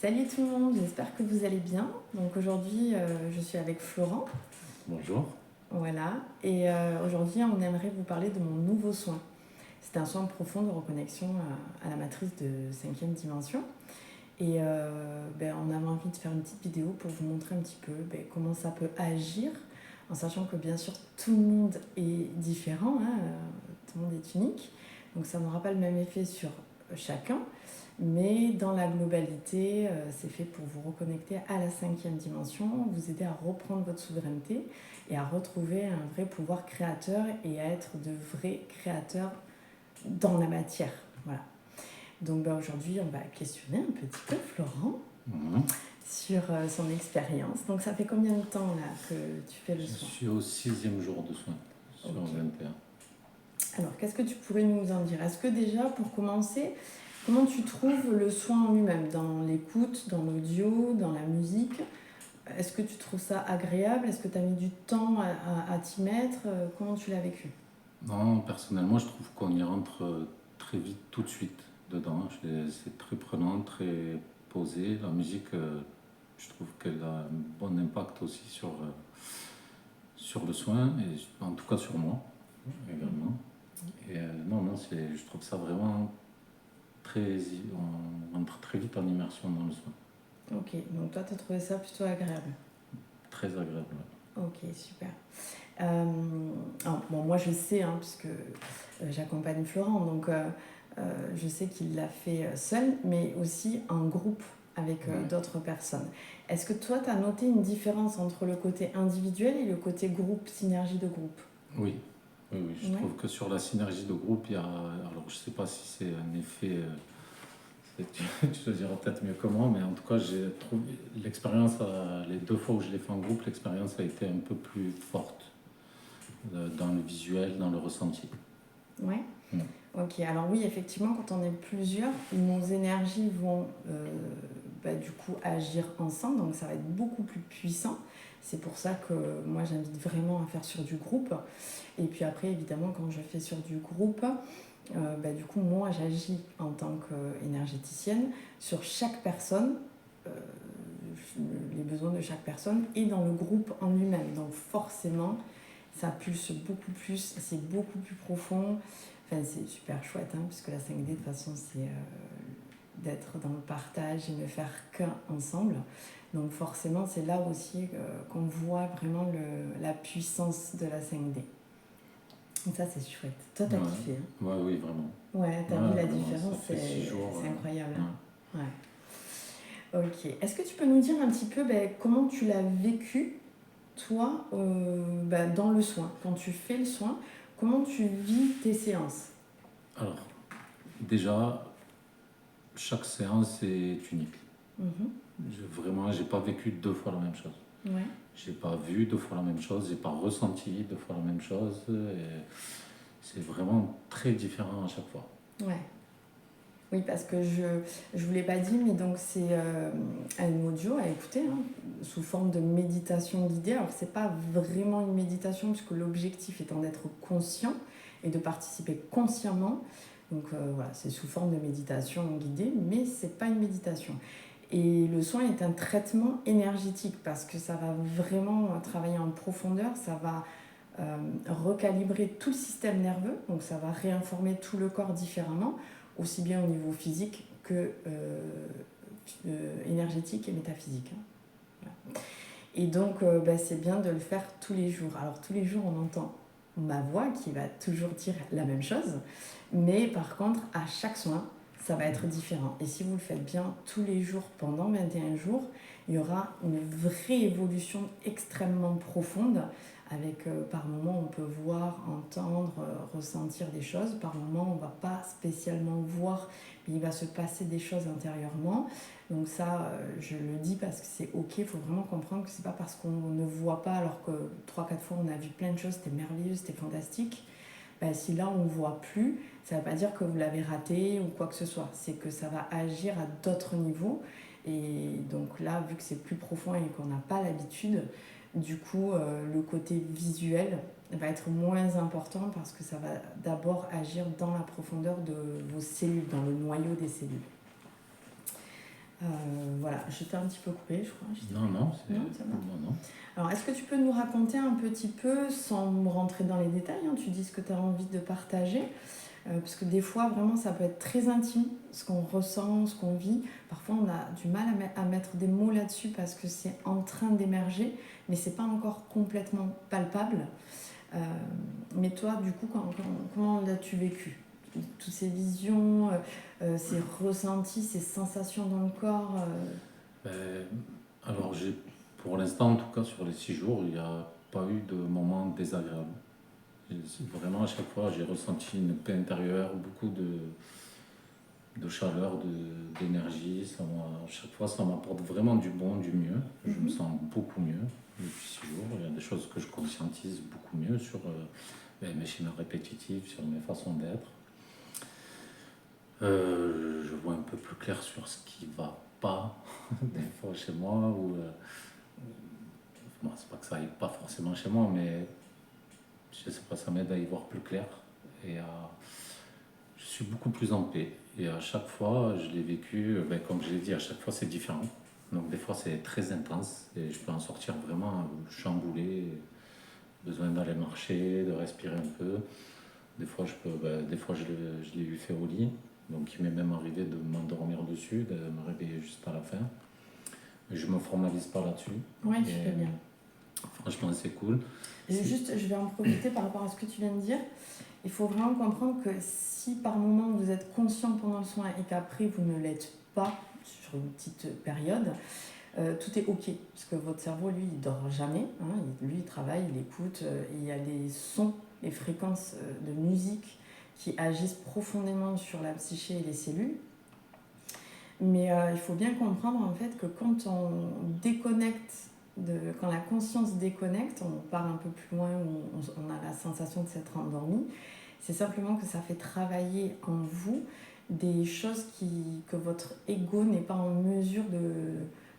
Salut tout le monde, j'espère que vous allez bien. Donc aujourd'hui, je suis avec Florent. Bonjour. Voilà. Et aujourd'hui, on aimerait vous parler de mon nouveau soin. C'est un soin profond de reconnexion à la matrice de cinquième dimension. Et on avait envie de faire une petite vidéo pour vous montrer un petit peu comment ça peut agir, en sachant que bien sûr tout le monde est différent, hein, tout le monde est unique. Donc ça n'aura pas le même effet sur chacun. Mais dans la globalité, c'est fait pour vous reconnecter à la cinquième dimension, vous aider à reprendre votre souveraineté et à retrouver un vrai pouvoir créateur et à être de vrais créateurs dans la matière. Voilà. Donc aujourd'hui, on va questionner un petit peu Florent sur son expérience. Donc ça fait combien de temps là que tu fais le Je soin? suis au 6e jour de soins sur Ok. 21. Alors qu'est-ce que tu pourrais nous en dire? Est-ce que déjà, pour commencer, comment tu trouves le soin en lui-même? Dans l'écoute, dans l'audio, dans la musique? Est-ce que tu trouves ça agréable? Est-ce que tu as mis du temps à t'y mettre? Comment tu l'as vécu? Non, personnellement, je trouve qu'on y rentre très vite, tout de suite dedans. C'est très prenant, très posé. La musique, je trouve qu'elle a un bon impact aussi sur le soin, et en tout cas sur moi également. Et je trouve ça vraiment très. On entre très vite en immersion dans le soin. Ok, donc toi, tu as trouvé ça plutôt agréable. Très agréable. Ok, super. Moi je sais, hein, puisque j'accompagne Florent, donc je sais qu'il l'a fait seul, mais aussi en groupe avec Ouais. d'autres personnes. Est-ce que toi, tu as noté une différence entre le côté individuel et le côté groupe, synergie de groupe? Oui, oui, oui. Je Ouais. trouve que sur la synergie de groupe, il y a. Alors, je ne sais pas si c'est un effet. Tu le diras peut-être mieux que moi, mais en tout cas, j'ai trouvé l'expérience, les 2 fois où je l'ai fait en groupe, l'expérience a été un peu plus forte dans le visuel, dans le ressenti. Ouais. Mm. Ok, alors oui, effectivement, quand on est plusieurs, nos énergies vont du coup agir ensemble, donc ça va être beaucoup plus puissant. C'est pour ça que moi j'invite vraiment à faire sur du groupe. Et puis après, évidemment, quand je fais sur du groupe, du coup, moi j'agis en tant qu'énergéticienne sur chaque personne, euh, les besoins de chaque personne et dans le groupe en lui-même. Donc forcément, ça pulse beaucoup plus, c'est beaucoup plus profond. Enfin, c'est super chouette, hein, puisque la 5D, de toute façon, c'est d'être dans le partage et ne faire qu'un ensemble. Donc forcément, c'est là aussi qu'on voit vraiment la puissance de la 5D. Donc ça, c'est chouette. Toi, t'as Ouais. kiffé, hein? Ouais, oui, vraiment. Ouais, t'as Ouais, vu la vraiment, différence, ça fait 6 jours. c'est incroyable. Ouais. Ouais. Ok. Est-ce que tu peux nous dire un petit peu comment tu l'as vécu, toi, dans le soin? Quand tu fais le soin, comment tu vis tes séances? Alors, déjà, chaque séance est unique. Mhm. Vraiment, j'ai pas vécu 2 fois la même chose. Ouais. J'ai pas vu 2 fois la même chose, j'ai pas ressenti 2 fois la même chose. Et c'est vraiment très différent à chaque fois. Ouais. Oui, parce que je vous l'ai pas dit, mais donc c'est un audio à écouter, hein, sous forme de méditation guidée. Alors c'est pas vraiment une méditation puisque l'objectif étant d'être conscient et de participer consciemment. Donc voilà, c'est sous forme de méditation guidée, mais c'est pas une méditation. Et le soin est un traitement énergétique parce que ça va vraiment travailler en profondeur, ça va recalibrer tout le système nerveux, donc ça va réinformer tout le corps différemment, aussi bien au niveau physique que énergétique et métaphysique. Hein. Voilà. Et donc c'est bien de le faire tous les jours. Alors tous les jours on entend ma voix qui va toujours dire la même chose, mais par contre à chaque soin ça va être différent. Et si vous le faites bien tous les jours pendant 21 jours, il y aura une vraie évolution extrêmement profonde avec par moments on peut voir, entendre, ressentir des choses, par moments on ne va pas spécialement voir, mais il va se passer des choses intérieurement. Donc ça, je le dis parce que c'est ok, il faut vraiment comprendre que c'est pas parce qu'on ne voit pas alors que 3-4 fois on a vu plein de choses, c'était merveilleux, c'était fantastique. Si là on ne voit plus, ça ne veut pas dire que vous l'avez raté ou quoi que ce soit, c'est que ça va agir à d'autres niveaux. Et donc là, vu que c'est plus profond et qu'on n'a pas l'habitude, du coup, le côté visuel va être moins important parce que ça va d'abord agir dans la profondeur de vos cellules, dans le noyau des cellules. voilà, je t'ai un petit peu coupé, je crois. Non, non, Non, ça va. non. Alors, est-ce que tu peux nous raconter un petit peu, sans rentrer dans les détails, hein, tu dis ce que tu as envie de partager, parce que des fois, vraiment, ça peut être très intime, ce qu'on ressent, ce qu'on vit. Parfois, on a du mal à mettre des mots là-dessus parce que c'est en train d'émerger, mais c'est pas encore complètement palpable. Mais toi, du coup, comment l'as-tu vécu? Toutes ces visions, ces ressentis, ces sensations dans le corps Alors, pour l'instant, en tout cas, sur les 6 jours, il n'y a pas eu de moment désagréable. Vraiment, à chaque fois, j'ai ressenti une paix intérieure, beaucoup de chaleur, d'énergie. À chaque fois, ça m'apporte vraiment du bon, du mieux. Je me sens beaucoup mieux depuis 6 jours. Il y a des choses que je conscientise beaucoup mieux sur mes schémas répétitifs, sur mes façons d'être. Je vois un peu plus clair sur ce qui va pas des fois chez moi. C'est pas que ça aille pas forcément chez moi, mais je sais pas, ça m'aide à y voir plus clair. Je suis beaucoup plus en paix. Et à chaque fois, je l'ai vécu, comme je l'ai dit, à chaque fois c'est différent. Donc des fois c'est très intense et je peux en sortir vraiment chamboulé, besoin d'aller marcher, de respirer un peu. Des fois, je l'ai eu fait au lit, donc il m'est même arrivé de m'endormir dessus, de me réveiller juste à la fin. Mais je me formalise pas là-dessus. Oui, tu fais bien. Franchement, c'est cool. Je vais en profiter par rapport à ce que tu viens de dire. Il faut vraiment comprendre que si par moment vous êtes conscient pendant le soin et qu'après vous ne l'êtes pas sur une petite période, tout est ok. Parce que votre cerveau, lui, il dort jamais. Hein, lui, il travaille, il écoute. Il y a des sons, les fréquences de musique qui agissent profondément sur la psyché et les cellules. Mais il faut bien comprendre en fait que quand on déconnecte, quand la conscience déconnecte, on part un peu plus loin, on a la sensation de s'être endormi, c'est simplement que ça fait travailler en vous des choses que votre ego n'est pas en mesure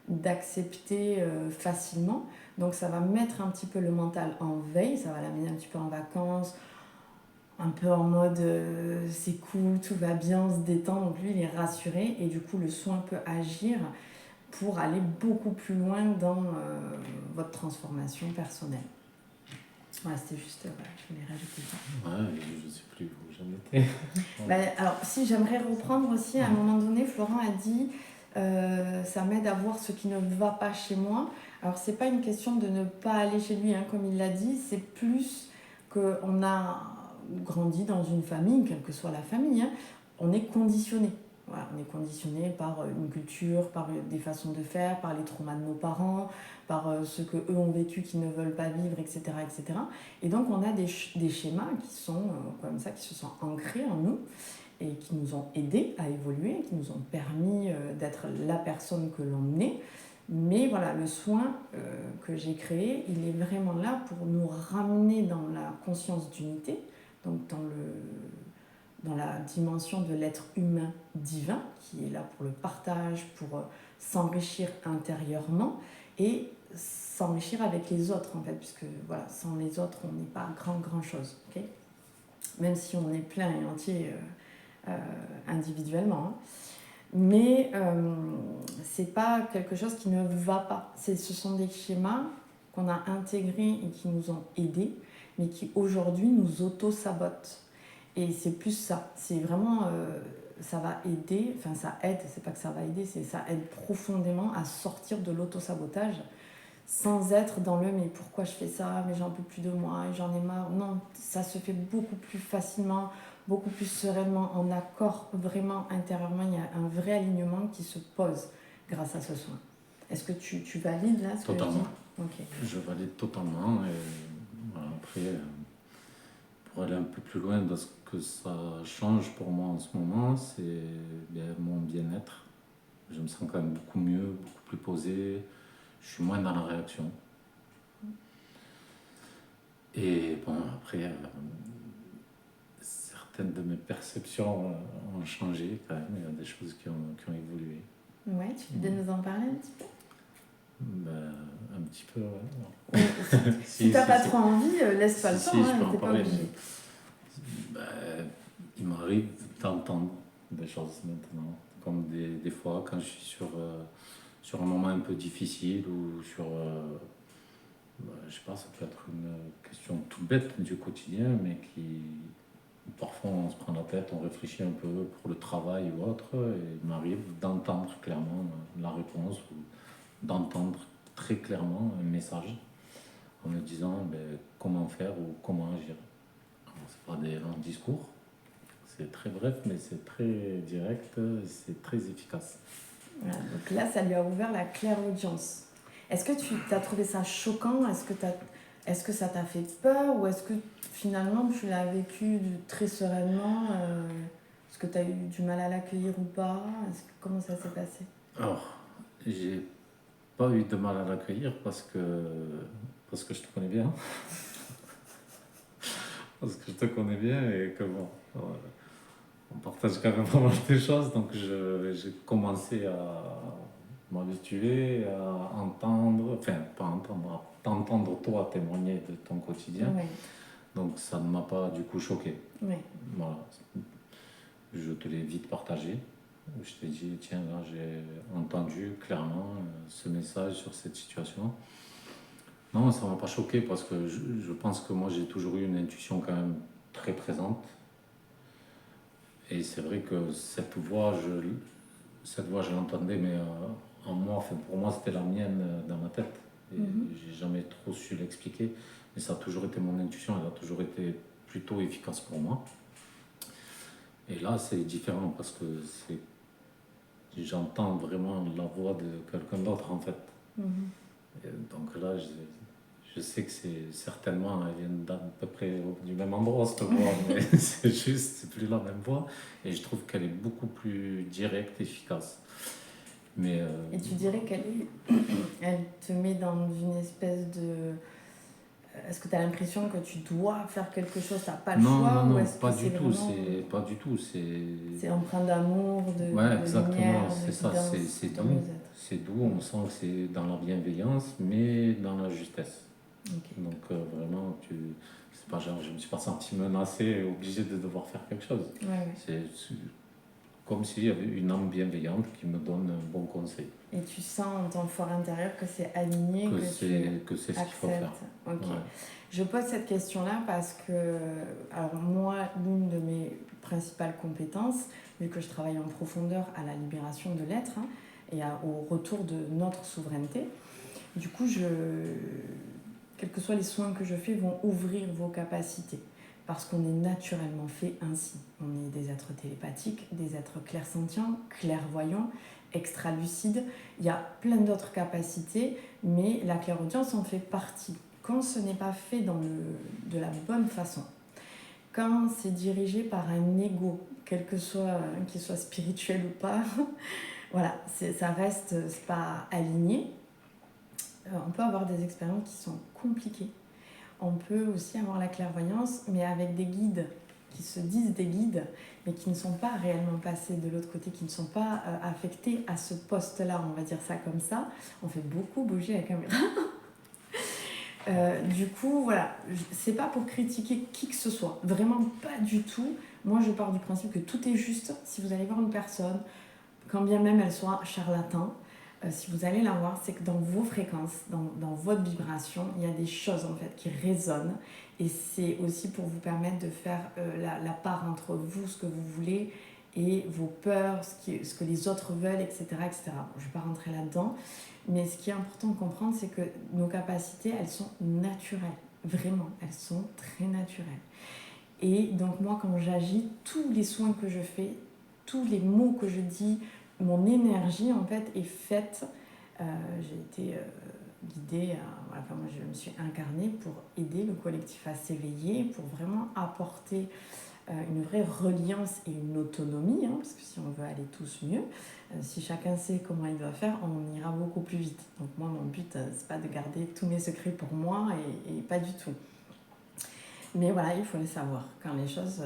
d'accepter facilement. Donc ça va mettre un petit peu le mental en veille, ça va l'amener un petit peu en vacances, un peu en mode c'est cool, tout va bien, on se détend. Donc lui, il est rassuré et du coup, le soin peut agir pour aller beaucoup plus loin dans votre transformation personnelle. Voilà, c'était juste, je voulais rajouter ça. Ouais, je ne sais plus où j'en étais. Alors, si j'aimerais reprendre aussi, à un moment donné, Florent a dit ça m'aide à voir ce qui ne va pas chez moi. Alors, c'est pas une question de ne pas aller chez lui, hein, comme il l'a dit, c'est plus qu'on a grandi dans une famille, quelle que soit la famille, hein, on est conditionné. Voilà, on est conditionné par une culture, par des façons de faire, par les traumas de nos parents, par ce qu'eux ont vécu qu'ils ne veulent pas vivre, etc. etc. Et donc on a des schémas qui sont comme ça, qui se sont ancrés en nous et qui nous ont aidés à évoluer, qui nous ont permis d'être la personne que l'on est. Mais voilà, le soin que j'ai créé, il est vraiment là pour nous ramener dans la conscience d'unité, donc dans la dimension de l'être humain divin, qui est là pour le partage, pour s'enrichir intérieurement et s'enrichir avec les autres, en fait, puisque voilà, sans les autres, on n'est pas grand chose, ok? Même si on est plein et entier individuellement. Hein. Mais c'est pas quelque chose qui ne va pas. Ce sont des schémas qu'on a intégrés et qui nous ont aidés, mais qui aujourd'hui nous auto-sabotent. Et c'est plus ça. C'est vraiment, ça va aider, enfin ça aide, c'est pas que ça va aider, ça aide profondément à sortir de l'auto-sabotage sans être dans le mais pourquoi je fais ça, mais j'en peux plus de moi, j'en ai marre. Non, ça se fait beaucoup plus facilement, beaucoup plus sereinement, en accord vraiment intérieurement. Il y a un vrai alignement qui se pose grâce à ce soin. Est-ce que tu valides là ce Totalement. que je dis? Okay. Je valide totalement. Et voilà, après, pour aller un peu plus loin dans ce que ça change pour moi en ce moment, c'est mon bien-être. Je me sens quand même beaucoup mieux, beaucoup plus posé. Je suis moins dans la réaction. Et bon, après, certaines de mes perceptions ont changé quand même. Il y a des choses qui ont évolué. Ouais, tu peux nous en parler un petit peu? Un petit peu, ouais. Si t'as pas trop envie, laisse pas le temps, je peux en t'es pas parler, obligé. Il m'arrive d'entendre des choses maintenant. Comme des fois, quand je suis sur un moment un peu difficile ou sur, je sais pas, ça peut être une question toute bête du quotidien, mais qui, parfois on se prend la tête, on réfléchit un peu pour le travail ou autre, et il m'arrive d'entendre clairement la réponse ou d'entendre très clairement un message en me disant comment faire ou comment agir. C'est pas des longs discours, c'est très bref, mais c'est très direct, c'est très efficace. Voilà, donc là, ça lui a ouvert la clairaudience. Est-ce que tu as trouvé ça choquant? Est-ce que ça t'a fait peur? Ou est-ce que finalement tu l'as vécu très sereinement? Est-ce que tu as eu du mal à l'accueillir ou pas? Comment ça s'est passé? Alors, j'ai pas eu de mal à l'accueillir parce que je te connais bien. Parce que je te connais bien et que bon, on partage quand même pas mal de choses. Donc j'ai commencé à m'habituer à entendre, enfin pas entendre, à t'entendre toi témoigner de ton quotidien. Oui, Donc ça ne m'a pas du coup choqué. oui. Voilà. Je te l'ai vite partagé. Je t'ai dit, tiens, là j'ai entendu clairement ce message sur cette situation. Non, ça ne m'a pas choqué parce que je pense que moi j'ai toujours eu une intuition quand même très présente. Et c'est vrai que cette voix je l'entendais, mais en moi, enfin, pour moi c'était la mienne dans ma tête. Et j'ai jamais trop su l'expliquer. Mais ça a toujours été mon intuition, elle a toujours été plutôt efficace pour moi. Et là c'est différent parce que j'entends vraiment la voix de quelqu'un d'autre en fait. Et donc là, je sais que c'est certainement, elle vient d'à peu près du même endroit, cette voix, mais c'est juste, c'est plus la même voix. Et je trouve qu'elle est beaucoup plus directe, efficace. Mais, Et tu dirais elle te met dans une espèce de... Est-ce que tu as l'impression que tu dois faire quelque chose, tu n'as pas le choix? non, Ou est-ce pas que c'est du tout, vraiment... pas du tout. C'est empreint d'amour, Ouais, de exactement, lumière, de c'est ça, guidance c'est pour ton doux. mieux-être? C'est doux, on sent que c'est dans la bienveillance, mais dans la justesse. Ok. Donc vraiment, c'est pas genre, je me suis pas senti menacé et obligé de devoir faire quelque chose. Ouais. C'est comme s'il y avait une âme bienveillante qui me donne un bon conseil. Et tu sens en ton fort intérieur que c'est aligné, Que que c'est tu ce qu'il faut faire. acceptes. Ok. Ouais. Je pose cette question-là parce que, alors moi, l'une de mes principales compétences, vu que je travaille en profondeur à la libération de l'être et au retour de notre souveraineté, du coup, quels que soient les soins que je fais, vont ouvrir vos capacités. Parce qu'on est naturellement fait ainsi. On est des êtres télépathiques, des êtres clairsentients, clairvoyants, extra-lucides. Il y a plein d'autres capacités, mais la clairaudience en fait partie. Quand ce n'est pas fait de la bonne façon, quand c'est dirigé par un ego, quel que soit, qu'il soit spirituel ou pas, voilà, ça reste, c'est pas aligné. On peut avoir des expériences qui sont compliquées. On peut aussi avoir la clairvoyance, mais avec des guides qui se disent des guides, mais qui ne sont pas réellement passés de l'autre côté, qui ne sont pas affectés à ce poste-là, on va dire ça comme ça. On fait beaucoup bouger la caméra. Du coup, voilà, c'est pas pour critiquer qui que ce soit, vraiment pas du tout. Moi, je pars du principe que tout est juste. Si vous allez voir une personne, quand bien même elle soit charlatan, si vous allez la voir, c'est que dans vos fréquences, dans votre vibration, il y a des choses en fait qui résonnent. Et c'est aussi pour vous permettre de faire la part entre vous, ce que vous voulez, et vos peurs, ce que les autres veulent, etc. etc. Je ne vais pas rentrer là-dedans. Mais ce qui est important de comprendre, c'est que nos capacités, elles sont naturelles. Vraiment, elles sont très naturelles. Et donc moi, quand j'agis, tous les soins que je fais, tous les mots que je dis, mon énergie en fait est faite. J'ai été guidée, moi je me suis incarnée pour aider le collectif à s'éveiller, pour vraiment apporter une vraie reliance et une autonomie, parce que si on veut aller tous mieux, si chacun sait comment il doit faire, on ira beaucoup plus vite. Donc moi, mon but, c'est pas de garder tous mes secrets pour moi, et pas du tout. Mais voilà, il faut le savoir. Quand les choses,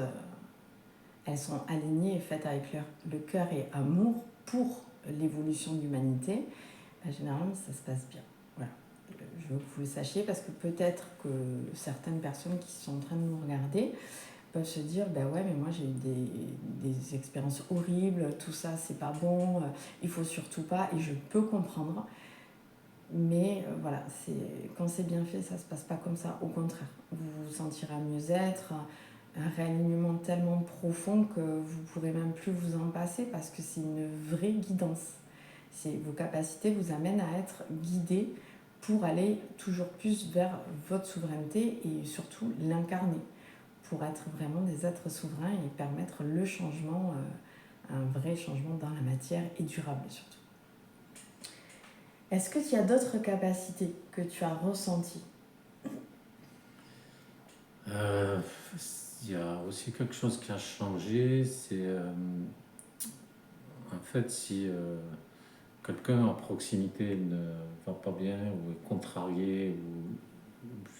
elles sont alignées et faites avec le cœur et amour pour l'évolution de l'humanité, généralement, ça se passe bien. Voilà. Je veux que vous le sachiez parce que peut-être que certaines personnes qui sont en train de nous regarder peuvent se dire, ben ouais, mais moi j'ai eu des expériences horribles, tout ça c'est pas bon, il faut surtout pas, et je peux comprendre. Mais voilà, quand c'est bien fait, ça se passe pas comme ça. Au contraire, vous vous sentirez à mieux-être, un réalignement tellement profond que vous pourrez même plus vous en passer parce que c'est une vraie guidance. Vos capacités vous amènent à être guidés pour aller toujours plus vers votre souveraineté et surtout l'incarner, pour être vraiment des êtres souverains et permettre le changement, un vrai changement dans la matière et durable surtout. Est-ce que tu as d'autres capacités que tu as ressenties? Il y a aussi quelque chose qui a changé, c'est en fait si quelqu'un à proximité ne va pas bien ou est contrarié, ou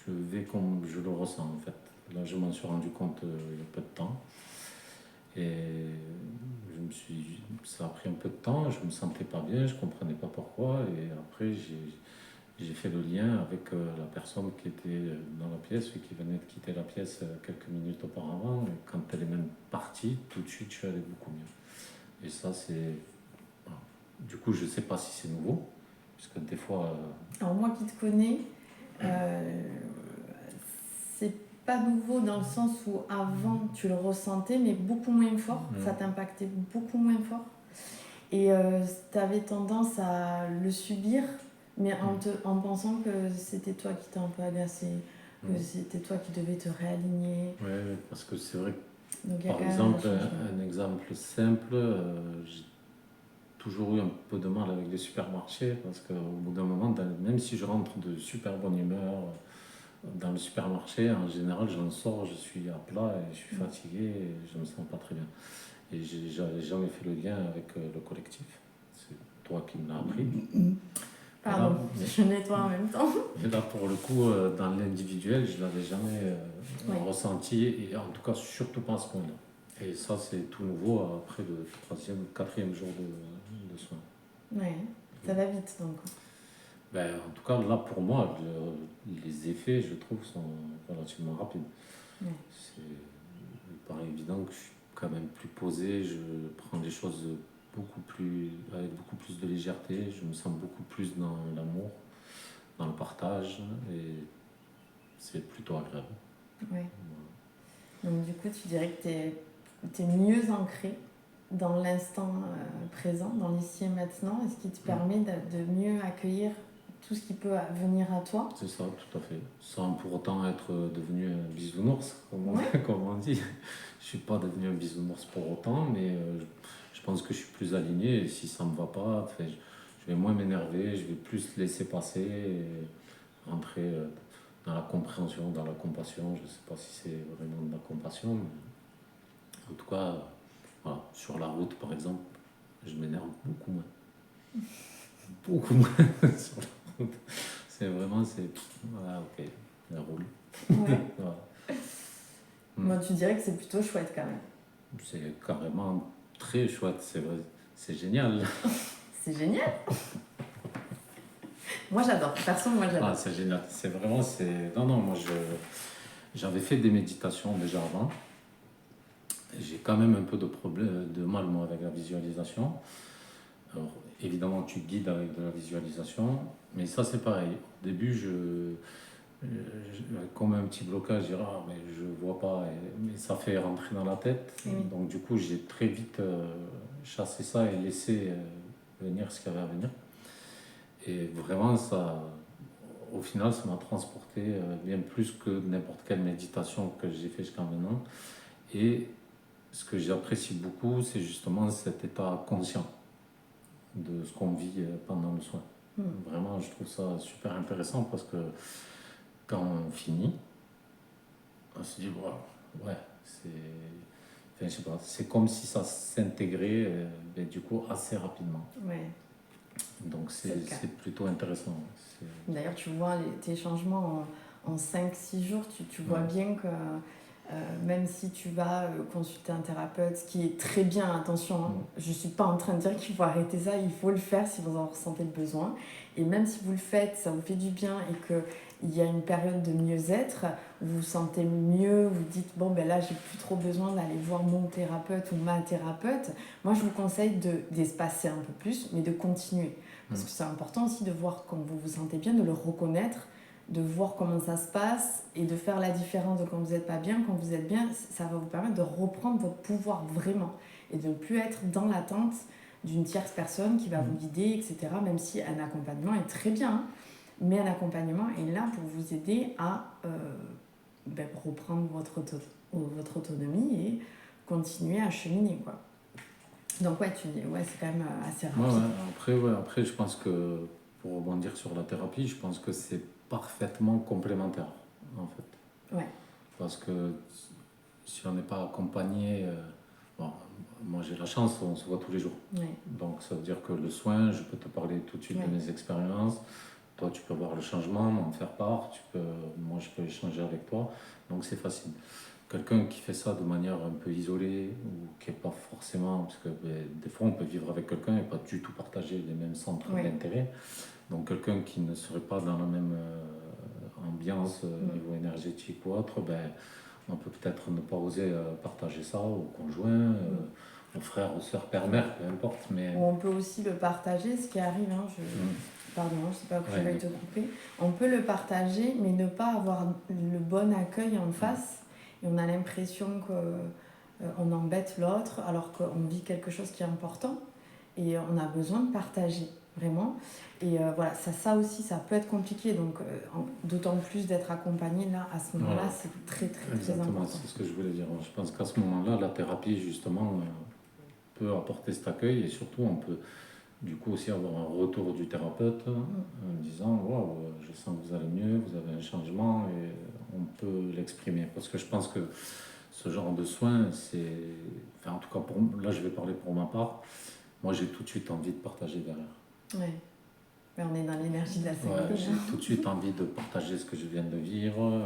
je vais comme je le ressens en fait. Là je m'en suis rendu compte il y a peu de temps et ça a pris un peu de temps, je me sentais pas bien, je comprenais pas pourquoi et après j'ai fait le lien avec la personne qui était dans la pièce et qui venait de quitter la pièce quelques minutes auparavant. Et quand elle est même partie, tout de suite, je suis allé beaucoup mieux. Et ça, c'est... Voilà. Du coup, je ne sais pas si c'est nouveau, puisque des fois... Alors moi qui te connais, c'est pas nouveau dans le sens où avant tu le ressentais, mais beaucoup moins fort. Ça t'impactait beaucoup moins fort. Et tu avais tendance à le subir, mais en pensant que c'était toi qui t'es un peu agacé, que c'était toi qui devais te réaligner. Oui, parce que c'est vrai que, Donc, par exemple, un exemple simple, j'ai toujours eu un peu de mal avec les supermarchés, parce qu'au bout d'un moment, même si je rentre de super bonne humeur dans le supermarché, en général, j'en sors, je suis à plat et je suis fatigué et je me sens pas très bien. Et j'avais jamais fait le lien avec le collectif. C'est toi qui me l'as appris. Pardon, là, je nettoie en même temps. Et là, pour le coup, dans l'individuel, je ne l'avais jamais ressenti, et en tout cas, surtout pas à ce point-là. Et ça, c'est tout nouveau après le 4e jour de soins. Ouais, ça va vite donc. Ben, en tout cas, là, pour moi, les effets, je trouve, sont relativement rapides. Ouais. Il paraît évident que je suis quand même plus posé, je prends des choses avec beaucoup plus de légèreté, je me sens beaucoup plus dans l'amour, dans le partage, et c'est plutôt agréable. Ouais. Donc du coup, tu dirais que tu es mieux ancré dans l'instant présent, dans l'ici et maintenant, et ce qui te permet de mieux accueillir tout ce qui peut venir à toi. C'est ça, tout à fait. Sans pour autant être devenu un bisounours, comme on dit. Je suis pas devenu un bisounours pour autant, mais je pense que je suis plus aligné, et si ça me va pas, je vais moins m'énerver, je vais plus laisser passer et rentrer dans la compréhension, dans la compassion. Je sais pas si c'est vraiment de la compassion, mais en tout cas, voilà, sur la route par exemple, je m'énerve beaucoup moins. Beaucoup moins sur la route. C'est vraiment, voilà, ok, elle roule. Ouais. Voilà. Moi, tu dirais que c'est plutôt chouette quand même. C'est carrément très chouette, c'est vrai, c'est génial. C'est génial. Moi j'adore, perso moi j'adore. Ah, c'est génial, c'est vraiment, Non, moi j'avais fait des méditations déjà avant. J'ai quand même un peu de mal moi avec la visualisation. Alors évidemment tu guides avec de la visualisation, mais ça c'est pareil. Au début comme un petit blocage, je dirais mais je vois pas, mais ça fait rentrer dans la tête. Donc du coup j'ai très vite chassé ça et laissé venir ce qu'il y avait à venir. Et vraiment ça, au final ça m'a transporté bien plus que n'importe quelle méditation que j'ai fait jusqu'à maintenant. Et ce que j'apprécie beaucoup, c'est justement cet état conscient de ce qu'on vit pendant le soin. Vraiment, je trouve ça super intéressant parce que quand on finit, on se dit, wow, ouais, je sais pas, c'est comme si ça s'intégrait du coup assez rapidement. Ouais. Donc c'est plutôt intéressant. D'ailleurs, tu vois tes changements en 5-6 jours, tu vois bien que même si tu vas consulter un thérapeute, ce qui est très bien, attention, je ne suis pas en train de dire qu'il faut arrêter ça, il faut le faire si vous en ressentez le besoin. Et même si vous le faites, ça vous fait du bien et que il y a une période de mieux-être, vous vous sentez mieux, vous dites bon ben là j'ai plus trop besoin d'aller voir mon thérapeute ou ma thérapeute, moi je vous conseille d'espacer un peu plus, mais de continuer. Parce que c'est important aussi de voir quand vous vous sentez bien, de le reconnaître, de voir comment ça se passe et de faire la différence de quand vous n'êtes pas bien, quand vous êtes bien, ça va vous permettre de reprendre votre pouvoir vraiment et de ne plus être dans l'attente d'une tierce personne qui va vous guider, etc. Même si un accompagnement est très bien, hein, mais un accompagnement est là pour vous aider à reprendre votre autonomie et continuer à cheminer, quoi. Donc ouais, tu dis, ouais, c'est quand même assez rapide. Après, je pense que, pour rebondir sur la thérapie, je pense que c'est parfaitement complémentaire, en fait. Ouais. Parce que si on n'est pas accompagné, moi j'ai la chance, on se voit tous les jours. Ouais. Donc ça veut dire que le soin, je peux te parler tout de suite de mes expériences. Toi, tu peux voir le changement, m'en faire part. Moi, je peux échanger avec toi. Donc c'est facile. Quelqu'un qui fait ça de manière un peu isolée ou qui n'est pas forcément... Parce que des fois, on peut vivre avec quelqu'un et pas du tout partager les mêmes centres d'intérêt. Donc quelqu'un qui ne serait pas dans la même ambiance au niveau énergétique ou autre, on peut peut-être ne pas oser partager ça au conjoint, aux frères, aux sœurs, père-mère, peu importe. Mais... On peut aussi le partager, ce qui arrive, hein, pardon, je ne sais pas que je vais te couper. On peut le partager, mais ne pas avoir le bon accueil en face. Et on a l'impression qu'on embête l'autre, alors qu'on vit quelque chose qui est important. Et on a besoin de partager, vraiment. Et voilà, ça aussi, ça peut être compliqué. Donc, d'autant plus d'être accompagné, là, à ce moment-là, c'est très important. C'est ce que je voulais dire. Je pense qu'à ce moment-là, la thérapie, justement, peut apporter cet accueil et surtout, on peut du coup aussi avoir un retour du thérapeute en disant « Waouh, je sens que vous allez mieux, vous avez un changement » et on peut l'exprimer. Parce que je pense que ce genre de soins, c'est... Enfin, en tout cas, là, je vais parler pour ma part. Moi, j'ai tout de suite envie de partager derrière. Oui. Mais on est dans l'énergie de la sécurité. J'ai tout de suite envie de partager ce que je viens de vivre,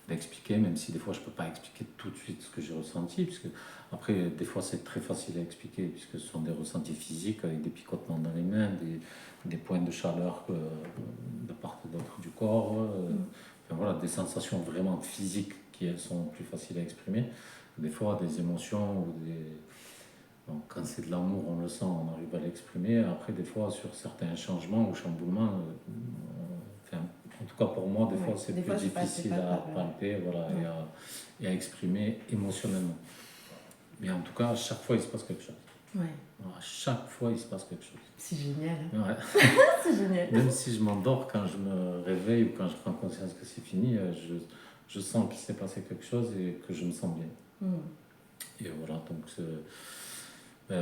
d'expliquer, même si des fois je ne peux pas expliquer tout de suite ce que j'ai ressenti, puisque après, des fois c'est très facile à expliquer, puisque ce sont des ressentis physiques avec des picotements dans les mains, des points de chaleur de part et d'autre du corps, enfin, voilà, des sensations vraiment physiques qui sont plus faciles à exprimer. Des fois, des émotions ou des... Donc, quand c'est de l'amour, on le sent, on arrive à l'exprimer. Après, des fois, sur certains changements ou chamboulements, en tout cas pour moi, des fois, c'est plus difficile à palper et à exprimer émotionnellement. Mais en tout cas, à chaque fois, il se passe quelque chose. Ouais. À chaque fois, il se passe quelque chose. C'est génial. Ouais. C'est génial. Même si je m'endors, quand je me réveille ou quand je prends conscience que c'est fini, je sens qu'il s'est passé quelque chose et que je me sens bien. Et voilà, donc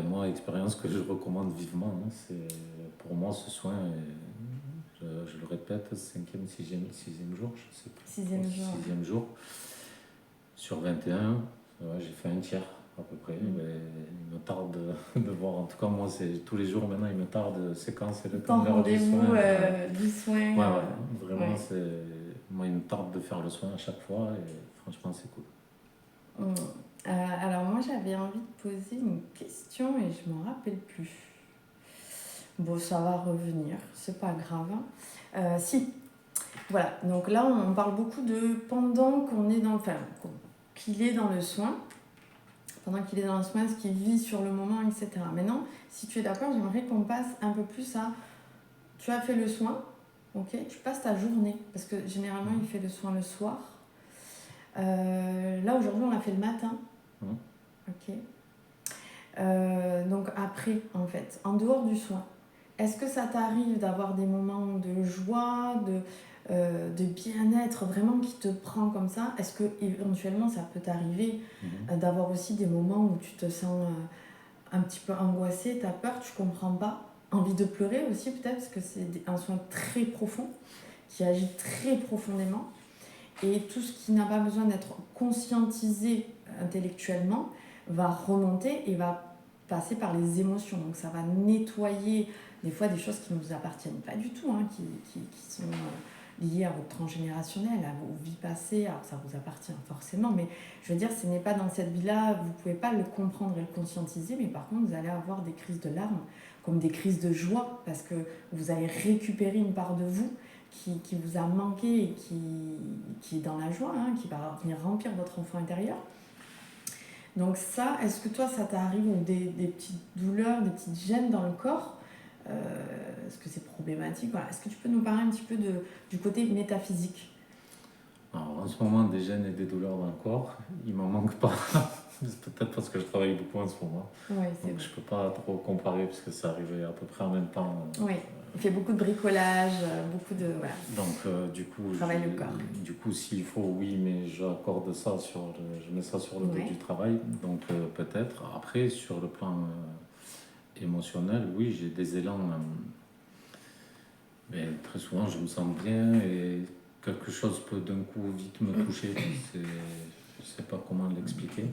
moi, expérience que je recommande vivement, hein, c'est pour moi ce soin, je le répète, 5e, 6e jour, je sais plus. 6e jour. Sur 21, j'ai fait un tiers à peu près. Mais il me tarde de voir, en tout cas moi, c'est tous les jours maintenant, il me tarde de séquencer le temps rendez-vous du soin. Vraiment, moi, il me tarde de faire le soin à chaque fois et franchement, c'est cool. Alors moi j'avais envie de poser une question et je m'en rappelle plus. Bon, ça va revenir, c'est pas grave. Si, voilà, donc là on parle beaucoup de pendant qu'on est dans, qu'il est dans le soin, ce qu'il vit sur le moment, etc. Maintenant, si tu es d'accord, j'aimerais qu'on passe un peu plus à, tu as fait le soin, ok, tu passes ta journée, parce que généralement il fait le soin le soir. Là aujourd'hui on l'a fait le matin. Ok. Donc après, en fait, en dehors du soin, est-ce que ça t'arrive d'avoir des moments de joie, de bien-être vraiment qui te prend comme ça? Est-ce que éventuellement ça peut t'arriver d'avoir aussi des moments où tu te sens un petit peu angoissé, t'as peur, tu comprends pas, envie de pleurer aussi peut-être parce que c'est un soin très profond qui agit très profondément et tout ce qui n'a pas besoin d'être conscientisé intellectuellement va remonter et va passer par les émotions. Donc ça va nettoyer des fois des choses qui ne vous appartiennent pas du tout, hein, qui sont liées à votre transgénérationnel, à vos vies passées. Alors ça vous appartient forcément, mais je veux dire, ce n'est pas dans cette vie-là, vous ne pouvez pas le comprendre et le conscientiser, mais par contre, vous allez avoir des crises de larmes comme des crises de joie, parce que vous allez récupérer une part de vous qui vous a manqué et qui est dans la joie, hein, qui va venir remplir votre enfant intérieur. Donc ça, est-ce que toi, ça t'arrive, ou des petites douleurs, des petites gênes dans le corps, est-ce que c'est problématique, voilà. Est-ce que tu peux nous parler un petit peu du côté métaphysique? Alors, en ce moment, des gènes et des douleurs dans le corps, il m'en manque pas. C'est peut-être parce que je travaille beaucoup en ce moment. Oui, c'est Donc vrai. je peux pas trop comparer parce que c'est arrivé à peu près en même temps. Oui, il fait beaucoup de bricolage, beaucoup de... Voilà. Donc du coup, Travaille le corps. du coup, s'il faut, oui, mais j'accorde ça je mets ça sur le dos Ouais. du travail. Donc peut-être. Après, sur le plan émotionnel, oui, j'ai des élans. Mais très souvent, je me sens bien et quelque chose peut d'un coup vite me toucher. Je sais pas comment l'expliquer.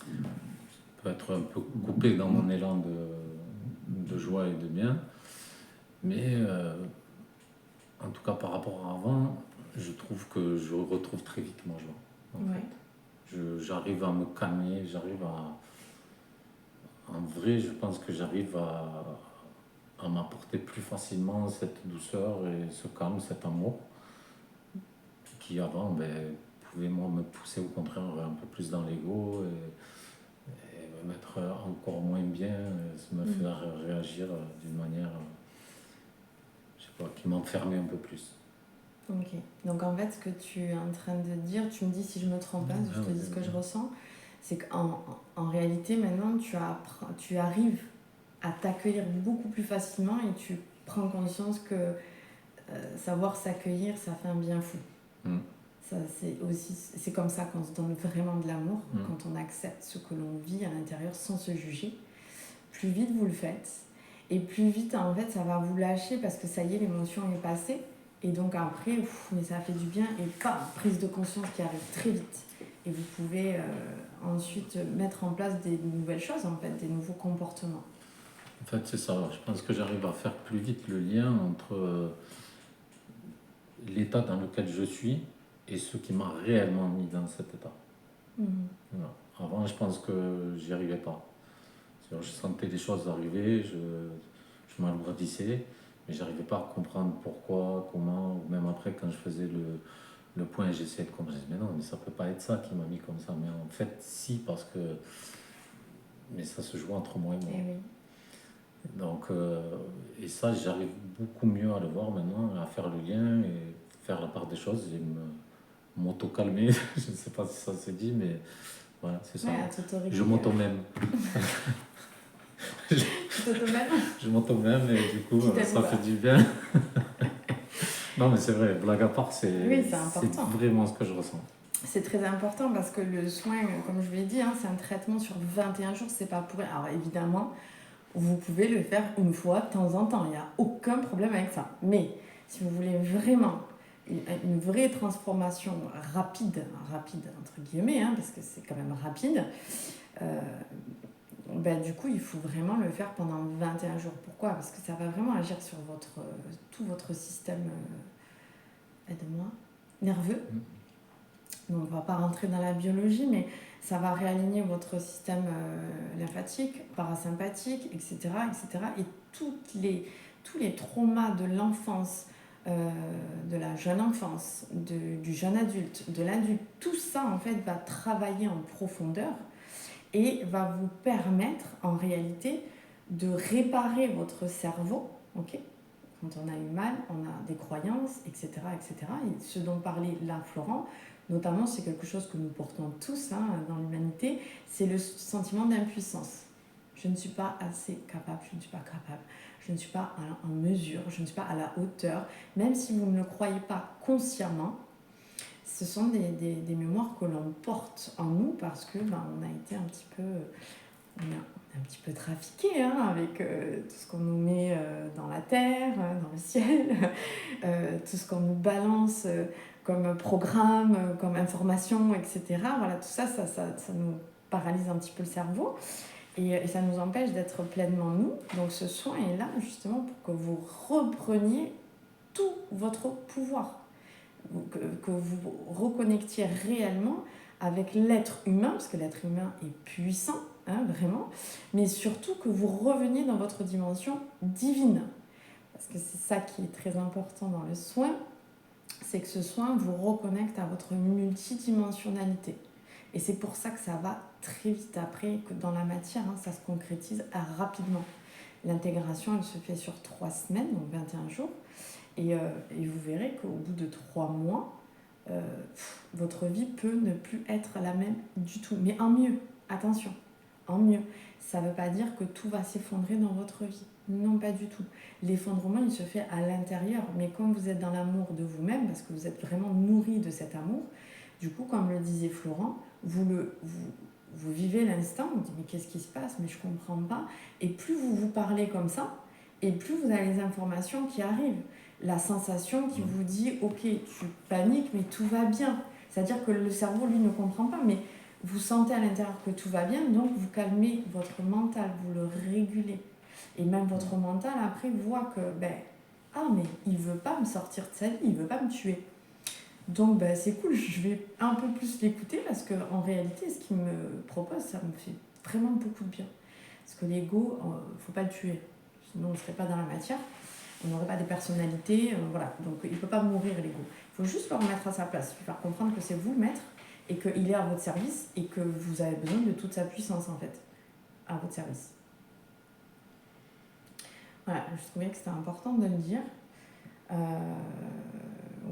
Je peux être un peu coupé dans mon élan de joie et de bien. Mais en tout cas, par rapport à avant, je trouve que je retrouve très vite ma joie. En Ouais. fait. J'arrive à me calmer, en vrai, je pense que j'arrive à m'apporter plus facilement cette douceur et ce calme, cet amour, qui avant pouvait moi me pousser au contraire un peu plus dans l'ego et me mettre encore moins bien, me faire réagir d'une manière, je sais pas, qui m'enfermait un peu plus. Ok. Donc en fait, ce que tu es en train de dire, tu me dis si je me trompe pas, je te dis ce que je ressens, c'est qu'en réalité, maintenant, tu arrives à t'accueillir beaucoup plus facilement et tu prends conscience que savoir s'accueillir, ça fait un bien fou. Ça, c'est comme ça qu'on se donne vraiment de l'amour, quand on accepte ce que l'on vit à l'intérieur sans se juger. Plus vite vous le faites, et plus vite en fait ça va vous lâcher parce que ça y est, l'émotion est passée. Et donc après, mais ça fait du bien, et prise de conscience qui arrive très vite. Et vous pouvez ensuite mettre en place des nouvelles choses, en fait, des nouveaux comportements. En fait, c'est ça. Je pense que j'arrive à faire plus vite le lien entre l'état dans lequel je suis et ce qui m'a réellement mis dans cet état. Voilà. Avant, je pense que j'y arrivais pas. Je sentais les choses arriver, je m'alourdissais, mais j'arrivais pas à comprendre pourquoi, comment, ou même après quand je faisais le point, j'essayais de comprendre. Je disais, mais non, mais ça peut pas être ça qui m'a mis comme ça. Mais en fait, si, parce que mais ça se joue entre moi et moi. Et oui. Donc, et ça, j'arrive beaucoup mieux à le voir maintenant, à faire le lien et faire la part des choses et m'auto-calmer. Je ne sais pas si ça se dit, mais voilà, c'est ça. Ouais, je m'auto-mème. Je m'auto-mème et du coup, ça fait du bien. Non, mais c'est vrai, blague à part, c'est vraiment ce que je ressens. C'est très important parce que le soin, comme je vous l'ai dit, hein, c'est un traitement sur 21 jours, c'est pas pour rien. Alors évidemment, vous pouvez le faire une fois de temps en temps, il n'y a aucun problème avec ça. Mais si vous voulez vraiment une vraie transformation rapide entre guillemets, hein, parce que c'est quand même rapide, du coup il faut vraiment le faire pendant 21 jours. Pourquoi? Parce que ça va vraiment agir sur tout votre système aide-moi, nerveux. Donc on ne va pas rentrer dans la biologie, mais ça va réaligner votre système lymphatique, parasympathique, etc., etc. Et tous les traumas de l'enfance, de la jeune enfance, du jeune adulte, de l'adulte, tout ça en fait va travailler en profondeur et va vous permettre en réalité de réparer votre cerveau, ok? Quand on a eu mal, on a des croyances, etc., etc. Et ce dont parlait là Florent, notamment, c'est quelque chose que nous portons tous dans l'humanité, c'est le sentiment d'impuissance. Je ne suis pas assez capable, je ne suis pas capable, je ne suis pas en mesure, je ne suis pas à la hauteur. Même si vous ne le croyez pas consciemment, ce sont des mémoires que l'on porte en nous parce que on a été un petit peu trafiqué avec tout ce qu'on nous met dans la terre, dans le ciel, tout ce qu'on nous balance comme programme, comme information, etc. Voilà, tout ça, ça nous paralyse un petit peu le cerveau et ça nous empêche d'être pleinement nous. Donc ce soin est là justement pour que vous repreniez tout votre pouvoir, que vous reconnectiez réellement avec l'être humain, parce que l'être humain est puissant, hein, vraiment, mais surtout que vous reveniez dans votre dimension divine. Parce que c'est ça qui est très important dans le soin, c'est que ce soin vous reconnecte à votre multidimensionnalité. Et c'est pour ça que ça va très vite après, que dans la matière, hein, ça se concrétise rapidement. L'intégration, elle se fait sur 3 semaines, donc 21 jours. Et vous verrez qu'au bout de 3 mois, votre vie peut ne plus être la même du tout. Mais en mieux, attention, en mieux. Ça ne veut pas dire que tout va s'effondrer dans votre vie. Non, pas du tout. L'effondrement, il se fait à l'intérieur. Mais quand vous êtes dans l'amour de vous-même, parce que vous êtes vraiment nourri de cet amour, du coup, comme le disait Florent, vous vivez l'instant, vous dites mais qu'est-ce qui se passe, mais je ne comprends pas. Et plus vous vous parlez comme ça, et plus vous avez les informations qui arrivent. La sensation qui vous dit ok, tu paniques, mais tout va bien. C'est-à-dire que le cerveau, lui, ne comprend pas, mais vous sentez à l'intérieur que tout va bien, donc vous calmez votre mental, vous le régulez. Et même votre mental, après, voit que, mais il ne veut pas me sortir de sa vie, il ne veut pas me tuer. Donc c'est cool, je vais un peu plus l'écouter parce qu'en réalité, ce qu'il me propose, ça me fait vraiment beaucoup de bien. Parce que l'ego, il ne faut pas le tuer. Sinon, on ne serait pas dans la matière, on n'aurait pas des personnalités, voilà. Donc il ne peut pas mourir, l'ego. Il faut juste le remettre à sa place, lui faire comprendre que c'est vous le maître et qu'il est à votre service et que vous avez besoin de toute sa puissance, en fait, à votre service. Voilà, je trouvais que c'était important de le dire.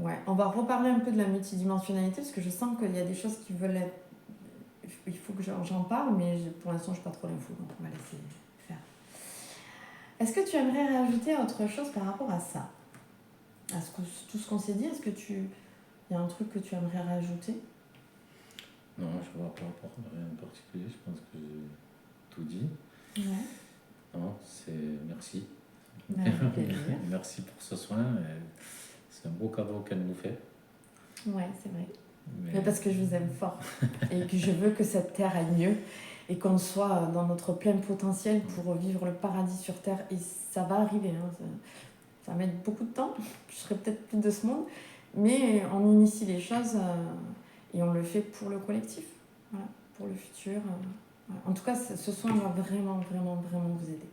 Ouais, on va reparler un peu de la multidimensionnalité parce que je sens qu'il y a des choses qui veulent être... Il faut que j'en parle, mais pour l'instant, je n'ai pas trop l'info, donc on va laisser faire. Est-ce que tu aimerais rajouter autre chose par rapport à ça? À tout ce qu'on s'est dit, est-ce que il y a un truc que tu aimerais rajouter? Non, je vois pas rien de particulier, je pense que j'ai tout dit. Ouais. Non, c'est merci. Merci pour ce soin. C'est un beau cadeau qu'elle nous fait. Ouais, c'est vrai. Mais parce que je vous aime fort et que je veux que cette terre aille mieux et qu'on soit dans notre plein potentiel pour vivre le paradis sur terre. Et ça va arriver. Hein. Ça va mettre beaucoup de temps. Je serai peut-être plus de ce monde. Mais on initie les choses et on le fait pour le collectif. Voilà, pour le futur. Voilà. En tout cas, ce soin va vraiment, vraiment, vraiment vous aider.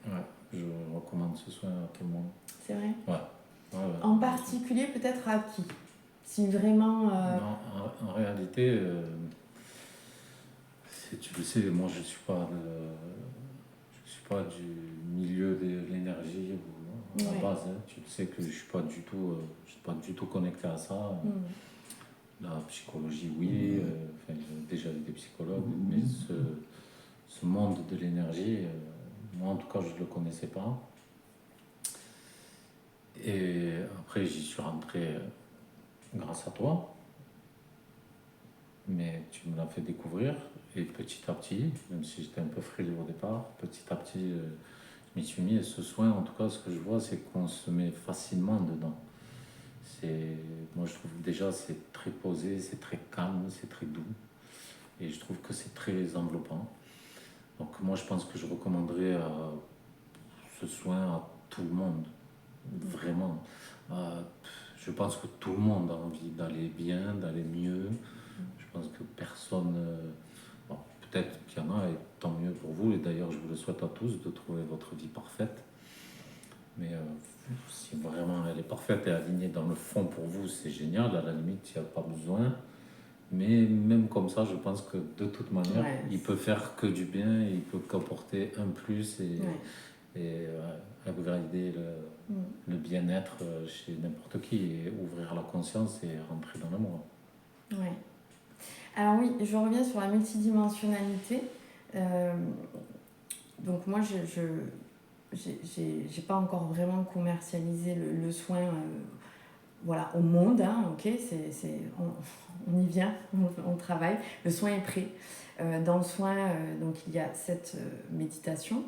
Ouais, je recommande ce soin à tout le monde. C'est vrai? Ouais. En particulier, peut-être à qui? Si vraiment... Non, en réalité, tu le sais, moi je suis pas du milieu de l'énergie à la base. Hein. Tu le sais que je suis pas du tout connecté à ça. La psychologie, oui. J'ai déjà eu des psychologues, mais ce monde de l'énergie, moi en tout cas, je ne le connaissais pas. Et après, j'y suis rentré grâce à toi. Mais tu me l'as fait découvrir. Et petit à petit, même si j'étais un peu frileux au départ, petit à petit, je m'y suis mis. Et ce soin, en tout cas, ce que je vois, c'est qu'on se met facilement dedans. Moi, je trouve déjà, c'est très posé, c'est très calme, c'est très doux. Et je trouve que c'est très enveloppant. Donc moi, je pense que je recommanderais ce soin à tout le monde. Vraiment. Je pense que tout le monde a envie d'aller bien, d'aller mieux. Je pense que personne... peut-être qu'il y en a, et tant mieux pour vous. Et d'ailleurs, je vous le souhaite à tous de trouver votre vie parfaite. Mais si vraiment elle est parfaite et alignée dans le fond pour vous, c'est génial. À la limite, il n'y a pas besoin. Mais même comme ça, je pense que de toute manière, il peut faire que du bien, il peut qu'apporter un plus et upgrader le bien-être chez n'importe qui et ouvrir la conscience et rentrer dans l'amour. Ouais. Alors oui, je reviens sur la multidimensionnalité. Donc moi, j'ai pas encore vraiment commercialisé le soin voilà, au monde, hein, ok, on y vient, on travaille, le soin est prêt. Dans le soin, donc il y a cette méditation,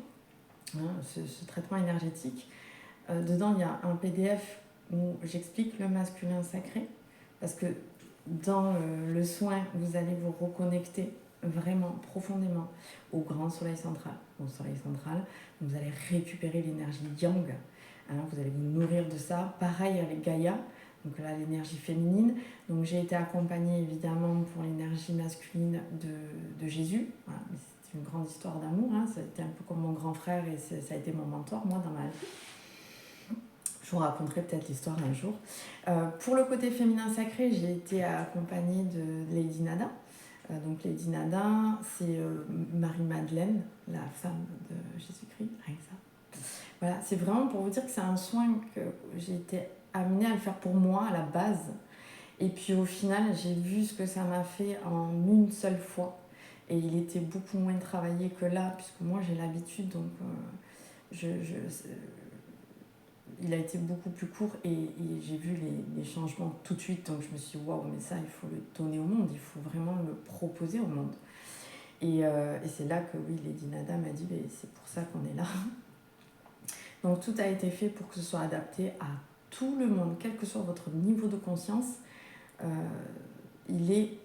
hein, ce traitement énergétique. Dedans, il y a un PDF où j'explique le masculin sacré, parce que dans le soin, vous allez vous reconnecter vraiment profondément au grand soleil central. Au soleil central, vous allez récupérer l'énergie yang, hein, vous allez vous nourrir de ça. Pareil avec Gaïa, donc là l'énergie féminine. Donc j'ai été accompagnée évidemment pour l'énergie masculine de Jésus. Voilà. c'est une grande histoire d'amour, hein. Ça a été un peu comme mon grand frère et ça a été mon mentor, moi, dans ma vie. Je vous raconterai peut-être l'histoire un jour. Pour le côté féminin sacré, j'ai été accompagnée de Lady Nada. Donc Lady Nada, c'est Marie-Madeleine, la femme de Jésus-Christ, rien que ça. Voilà, c'est vraiment pour vous dire que c'est un soin que j'ai été amenée à le faire pour moi à la base. Et puis au final, j'ai vu ce que ça m'a fait en une seule fois. Et il était beaucoup moins travaillé que là, puisque moi j'ai l'habitude, donc il a été beaucoup plus court et j'ai vu les changements tout de suite. Donc je me suis dit, waouh, mais ça, il faut le donner au monde, il faut vraiment le proposer au monde. Et c'est là que, oui, Lady Nada m'a dit, c'est pour ça qu'on est là. Donc tout a été fait pour que ce soit adapté à tout le monde, quel que soit votre niveau de conscience. Il est